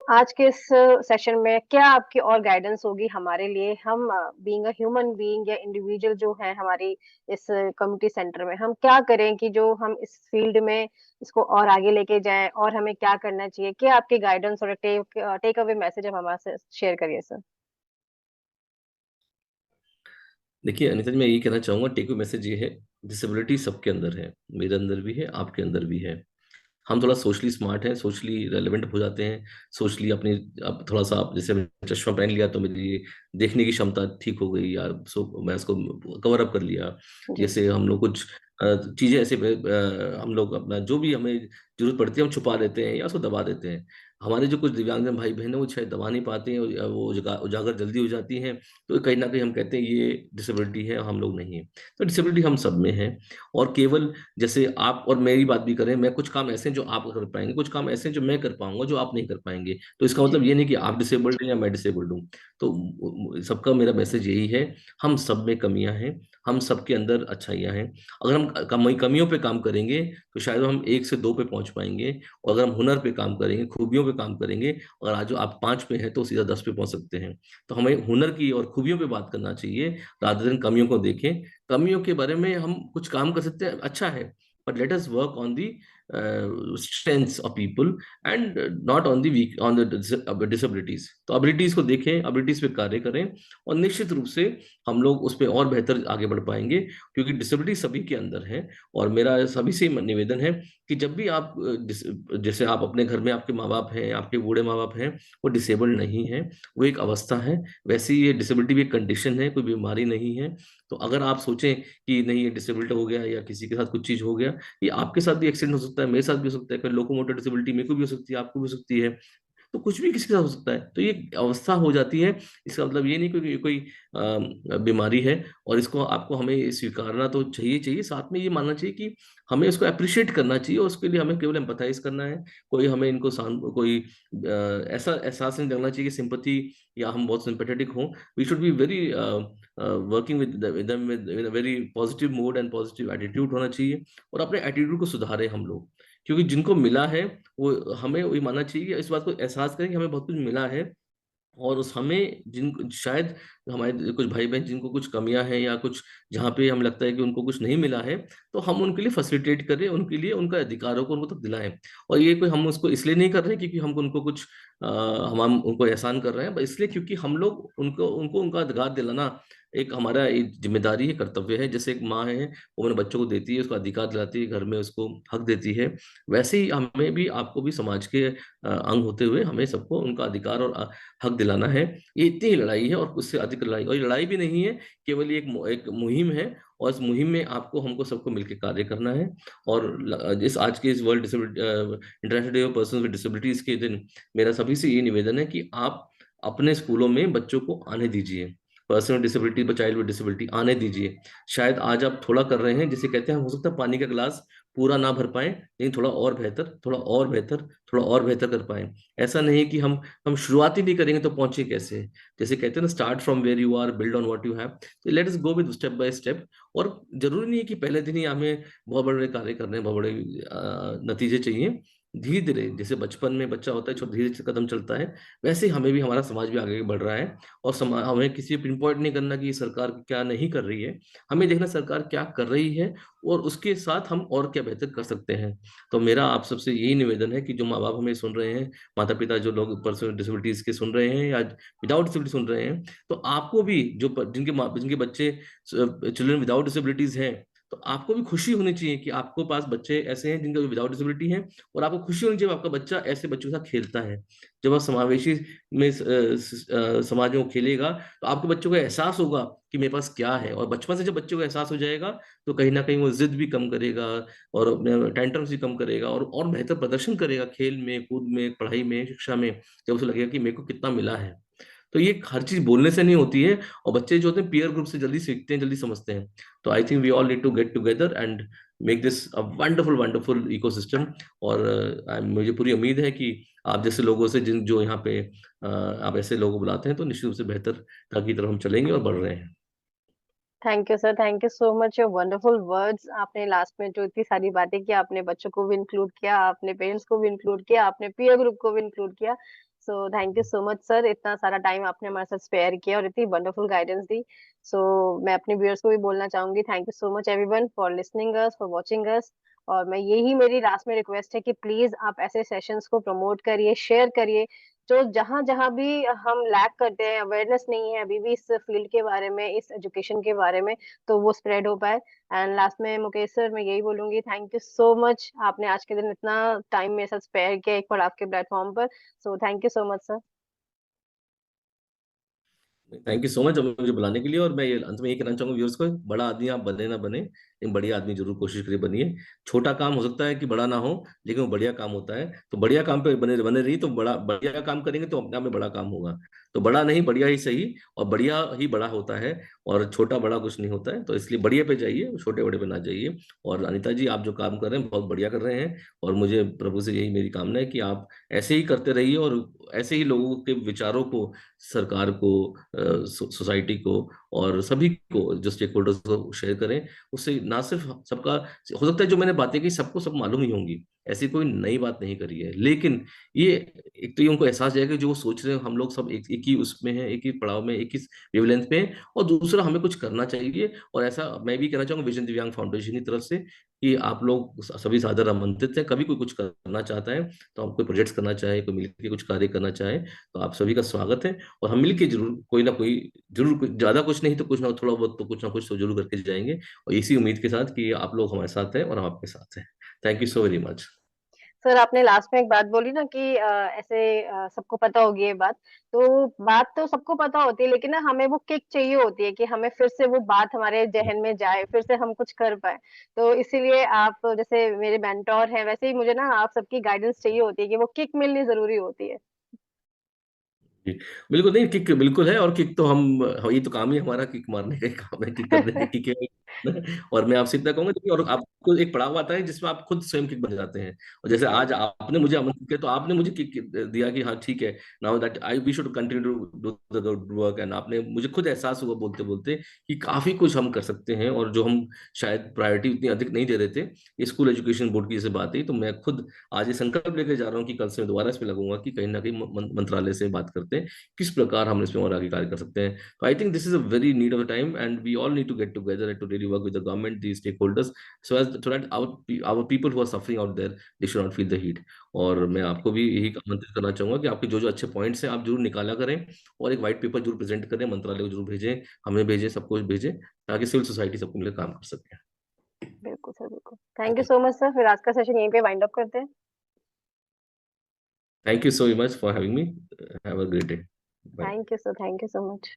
आज के इस सेशन में क्या आपकी और गाइडेंस होगी हमारे लिए? हम बीइंग अ ह्यूमन बीइंग या इंडिविजुअल जो है हमारी इस कम्युनिटी सेंटर में, हम क्या करें कि जो हम इस फील्ड में इसको और आगे लेके जाएँ और हमें क्या करना चाहिए? क्या आपकी गाइडेंस और टेक अवे मैसेज आप हमारे से शेयर करिए सर? देखिए अनिता जी, मैं यही कहना चाहूंगा, टेक मैसेज ये है, डिसेबिलिटी सबके अंदर है। मेरे अंदर भी है, आपके अंदर भी है। हम थोड़ा सोशली स्मार्ट हैं, सोशली रेलेवेंट हो जाते हैं, सोशली अपनी, अब थोड़ा सा आप जैसे मैंने चश्मा पहन लिया तो मेरी देखने की क्षमता ठीक हो गई, या सो मैं उसको कवर अप कर लिया। जी। जैसे हम लोग कुछ चीजें ऐसे हम लोग अपना जो भी हमें जरूरत पड़ती है हम छुपा देते हैं या उसको दबा देते हैं। हमारे जो कुछ दिव्यांगजन भाई बहन है वो शायद दबा नहीं पाते हैं, या वो उजागर जल्दी हो जाती हैं। तो कहीं ना कहीं हम कहते हैं ये डिसेबिलिटी है, हम लोग नहीं है। तो डिसेबिलिटी हम सब में है। और केवल जैसे आप और मेरी बात भी करें, मैं कुछ काम ऐसे हैं जो आप कर पाएंगे, कुछ काम ऐसे हैं जो मैं कर पाऊंगा जो आप नहीं कर पाएंगे। तो इसका जी। मतलब ये नहीं कि आप डिसेबल्ड हैं या मैं डिसेबल्ड हूँ। तो सबका मेरा मैसेज यही है, हम सब में कमियां हैं, हम सबके अंदर अच्छाइयां हैं। अगर हम कमियों पे काम करेंगे तो शायद हम 1 से 2 पे पहुंच पाएंगे। और अगर हम हुनर पे काम करेंगे, खूबियों पे काम करेंगे, और आज जो आप 5 पे हैं तो सीधा 10 पे पहुंच सकते हैं। तो हमें हुनर की और खूबियों पे बात करना चाहिए, रादर देन कमियों को देखें। कमियों के बारे में हम कुछ काम कर सकते हैं, अच्छा है, but let us work on the strengths of people, and not on the weak, on the disabilities। तो एबिलिटीज को देखें, एबिलिटीज पे कार्य करें, और निश्चित रूप से हम लोग उस पर और बेहतर आगे बढ़ पाएंगे, क्योंकि डिसेबिलिटी सभी के अंदर है। और मेरा सभी से निवेदन है कि जब भी आप जैसे आप अपने घर में आपके माँ बाप हैं, आपके बूढ़े माँ बाप हैं, वो डिसेबल्ड नहीं है, वो एक अवस्था है। वैसे ही ये डिसेबिलिटी भी एक कंडीशन है, कोई बीमारी नहीं है। तो अगर आप सोचें कि नहीं ये डिसेबल्ड हो गया या किसी के साथ कुछ चीज हो गया, ये आपके साथ भी एक्सीडेंट हो सकता है, मेरे साथ भी हो सकता है, फिर लोकोमोटर डिसेबिलिटी मेरे को भी हो सकती है, आपको भी हो सकती है। तो कुछ भी किसी के साथ हो सकता है, तो ये अवस्था हो जाती है। इसका मतलब ये नहीं कि कोई बीमारी है। और इसको आपको हमें स्वीकारना तो चाहिए चाहिए, साथ में ये मानना चाहिए कि हमें इसको अप्रिशिएट करना चाहिए, और उसके लिए हमें केवल एम्पथाइज करना है। कोई हमें इनको कोई ऐसा एहसास नहीं लगना चाहिए कि सिंपथी या हम बहुत सिंपैथेटिक हों। We should be very working with them with a very positive mood and positive attitude होना चाहिए। और अपने एटीट्यूड को सुधारें हम लोग, क्योंकि जिनको मिला है वो हमें वही मानना चाहिए, इस बात को एहसास करें कि हमें बहुत कुछ मिला है। और उस हमें जिन शायद हमारे कुछ भाई बहन जिनको कुछ कमियां हैं, या कुछ जहाँ पे हम लगता है कि उनको कुछ नहीं मिला है, तो हम उनके लिए फैसिलिटेट करें, उनके लिए उनका अधिकारों को उनको तक दिलाएं। और ये कोई हम उसको इसलिए नहीं कर रहे क्योंकि हम उनको कुछ हम उनको एहसान कर रहे हैं, बस इसलिए क्योंकि हम लोग उनको उनको उनका अधिकार दिलाना एक हमारा एक जिम्मेदारी है, कर्तव्य है। जैसे एक माँ है, वो अपने बच्चों को देती है, उसको अधिकार दिलाती है, घर में उसको हक देती है, वैसे ही हमें भी, आपको भी समाज के अंग होते हुए हमें सबको उनका अधिकार और हक दिलाना है। ये इतनी ही लड़ाई है, और उससे अधिक लड़ाई, और ये लड़ाई भी नहीं है, केवल ये एक मुहिम है। और इस मुहिम में आपको हमको सबको मिलकर कार्य करना है। और इस आज के इस world disability international day of person with disabilities के दिन मेरा सभी से ये निवेदन है कि आप अपने स्कूलों में बच्चों को आने दीजिए, person with disability, child with disability आने दीजिए। शायद आज आप थोड़ा कर रहे हैं, जिसे कहते हैं, हो सकता है पानी का गिलास पूरा ना भर पाए, लेकिन थोड़ा और बेहतर, थोड़ा और बेहतर, थोड़ा और बेहतर कर पाए। ऐसा नहीं कि हम शुरुआत ही नहीं करेंगे तो पहुंचे कैसे। जैसे कहते हैं ना, start from where you are, build on what you have. तो let us go with step by step. और जरूरी नहीं है कि पहले दिन ही हमें बहुत बड़े कार्य करने हैं, बहुत बड़े नतीजे चाहिए। धीरे धीरे, जैसे बचपन में बच्चा होता है, छोटे धीरे से कदम चलता है, वैसे ही हमें भी, हमारा समाज भी आगे बढ़ रहा है। और हमें किसी पिन पॉइंट नहीं करना कि सरकार क्या नहीं कर रही है, हमें देखना सरकार क्या कर रही है, और उसके साथ हम और क्या बेहतर कर सकते हैं। तो मेरा आप सबसे यही निवेदन है कि जो माँ बाप हमें सुन रहे हैं, माता पिता जो लोग पर्सन डिसेबिलिटीज के सुन रहे हैं या विदाउट डिसेबिलिटी सुन रहे हैं, तो आपको भी जो जिनके बच्चे चिल्ड्रन विदाउट डिसेबिलिटीज हैं, तो आपको भी खुशी होनी चाहिए कि आपको पास बच्चे ऐसे हैं जिनका विदाउट डिसेबिलिटी है। और आपको खुशी होनी चाहिए आपका बच्चा ऐसे बच्चों के साथ खेलता है। जब आप समावेशी में समाज में वो खेलेगा, तो आपके बच्चों को एहसास होगा कि मेरे पास क्या है। और बचपन से जब बच्चों को एहसास हो जाएगा, तो कहीं ना कहीं वो जिद भी कम करेगा, और अपने टेंट्रम्स भी कम करेगा, और बेहतर प्रदर्शन करेगा खेल में, कूद में, पढ़ाई में, शिक्षा में, जब उसे लगेगा कि मेरे को कितना मिला है। तो ये हर चीज बोलने से नहीं होती है। और बच्चे जो होते हैं पीयर ग्रुप से जल्दी सीखते हैं, जल्दी समझते हैं। तो I think we all need to get together and make this a wonderful wonderful ecosystem. और मुझे पूरी उम्मीद है कि आप जैसे लोगों से, जिन जो यहाँ पे आप ऐसे लोगों को बुलाते हैं, तो निश्चित रूप से बेहतर की तरफ हम चलेंगे और बढ़ रहे हैं। Thank you sir, thank you so much, your wonderful words. आपने लास्ट में जो इतनी सारी बातें की, आपने बच्चों को भी इंक्लूड किया, आपने पेरेंट्स को भी इंक्लूड किया, आपने पीयर ग्रुप को भी इंक्लूड किया। So thank you so much sir, इतना सारा टाइम आपने हमारे साथ स्पेयर किया और इतनी वंडरफुल गाइडेंस दी। सो मैं अपने व्यूअर्स को भी बोलना चाहूंगी, thank you so much everyone for listening us, for watching us. और मैं यही मेरी लास्ट में रिक्वेस्ट है कि प्लीज आप ऐसे सेशंस को प्रमोट करिए, शेयर करिए, जो जहां जहां भी हम लैक करते हैं, अवेयरनेस नहीं है अभी भी इस फील्ड के बारे में, इस एजुकेशन के बारे में, तो वो स्प्रेड हो पाए। एंड लास्ट में मुकेश सर मैं यही बोलूंगी, थैंक यू सो मच, आपने आज के दिन इतना टाइम मेरे साथ स्पेयर किया एक बार आपके प्लेटफॉर्म पर। So thank you so much sir. Thank you so much मुझे बुलाने के लिए। और मैं ये अंत में ये कहना चाहूंगा व्यूअर्स को, बड़ा आदमी आप बने ना बने, लेकिन बढ़िया आदमी जरूर कोशिश करिए बनिए। छोटा काम हो सकता है कि बड़ा ना हो, लेकिन वो बढ़िया काम होता है। तो बढ़िया काम पे बने बने रहिए, तो बड़ा बढ़िया काम करेंगे तो अपने आप में बड़ा काम होगा। तो बड़ा नहीं, बढ़िया ही सही, और बढ़िया ही बड़ा होता है, और छोटा बड़ा कुछ नहीं होता है। तो इसलिए बढ़िया पे जाइए, छोटे बड़े पे ना जाइए। और अनिता जी, आप जो काम कर रहे हैं बहुत बढ़िया कर रहे हैं, और मुझे प्रभु से यही मेरी कामना है कि आप ऐसे ही करते रहिए, और ऐसे ही लोगों के विचारों को, सरकार को, सोसाइटी को, और सभी को, जो स्टेक होल्डर्स को शेयर करें। उससे ना सिर्फ सबका, हो सकता है जो मैंने बातें की सबको सब मालूम ही होंगी, ऐसी कोई नई बात नहीं करी है, लेकिन ये, एक तो ये उनको एहसास जाएगा कि जो वो सोच रहे हैं हम लोग सब एक ही उसमें हैं, एक ही पड़ाव में, एक ही वेवलेंथ पे हैं। और दूसरा, हमें कुछ करना चाहिए। और ऐसा मैं भी कहना चाहूंगा विजन दिव्यांग फाउंडेशन की तरफ से, कि आप लोग सभी सादर आमंत्रित हैं। कभी कोई कुछ करना चाहता है, तो आप कोई प्रोजेक्ट्स करना चाहे, कोई मिलकर कुछ कार्य करना चाहे, तो आप सभी का स्वागत है। और हम मिलके जरूर कोई ना कोई, जरूर ज्यादा कुछ नहीं तो कुछ ना थोड़ा बहुत, तो कुछ ना कुछ तो जरूर करके जाएंगे। और इसी उम्मीद के साथ कि आप लोग हमारे साथ हैं और हम आपके साथ हैं। Thank you so very much. Sir आपने लास्ट में एक बात बोली ना कि ऐसे सबको पता होगी ये बात, तो बात तो सबको पता होती है, लेकिन ना हमें वो किक चाहिए होती है कि हमें फिर से वो बात हमारे जहन में जाए, फिर से हम कुछ कर पाए। तो इसीलिए आप जैसे मेरे मेंटोर हैं, वैसे ही मुझे ना आप सबकी गाइडेंस चाहिए होती है कि वो किक मिलनी जरूरी होती है। जी, बिल्कुल नहीं, किक बिल्कुल है। और किक तो ये तो काम ही हमारा, किक मारने का ही काम है, किक करने का, किक है। और मैं आपसे इतना कहूंगा, देखिए, और आपको एक पड़ाव आता है जिसमें आप खुद स्वयं किक बन जाते हैं। और जैसे आज आपने मुझे आमंत्रित किया, तो आपने मुझे किक दिया कि हाँ ठीक है, now that I we should continue to do the good work. And आपने मुझे खुद एहसास हुआ बोलते बोलते कि काफी कुछ हम कर सकते हैं, और जो हम शायद प्रायोरिटी उतनी अधिक नहीं दे रहे थे। स्कूल एजुकेशन बोर्ड की जैसे बात है, तो मैं खुद आज ये संकल्प लेकर जा रहा हूँ कि कल से मैं दोबारा इसमें लगूंगा, कि कहीं ना कहीं मंत्रालय से बात करते हैं किस प्रकार हम इसमें और आगे कार्य कर सकते हैं। तो I think this is a very need of the time, and we all need to get together and to really work with the government, the stakeholders, so that our people who are suffering out there, they should not feel the heat. और मैं आपको भी यही आमंत्रित करना चाहूंगा कि आपके जो जो अच्छे पॉइंट्स हैं आप जरूर निकाला करें, और एक व्हाइट पेपर जरूर प्रेजेंट करें, मंत्रालय को जरूर भेजें, हमें भेजें, सबको भेजें, ताकि सिविल सोसाइटी सबको मिलकर काम कर सके। बिल्कुल सर, बिल्कुल। Thank you so much sir, फिर आज का सेशन यहीं पे वाइंड अप करते हैं। Thank you so much for having me. Have a great day. Bye. Thank you sir, thank you so much.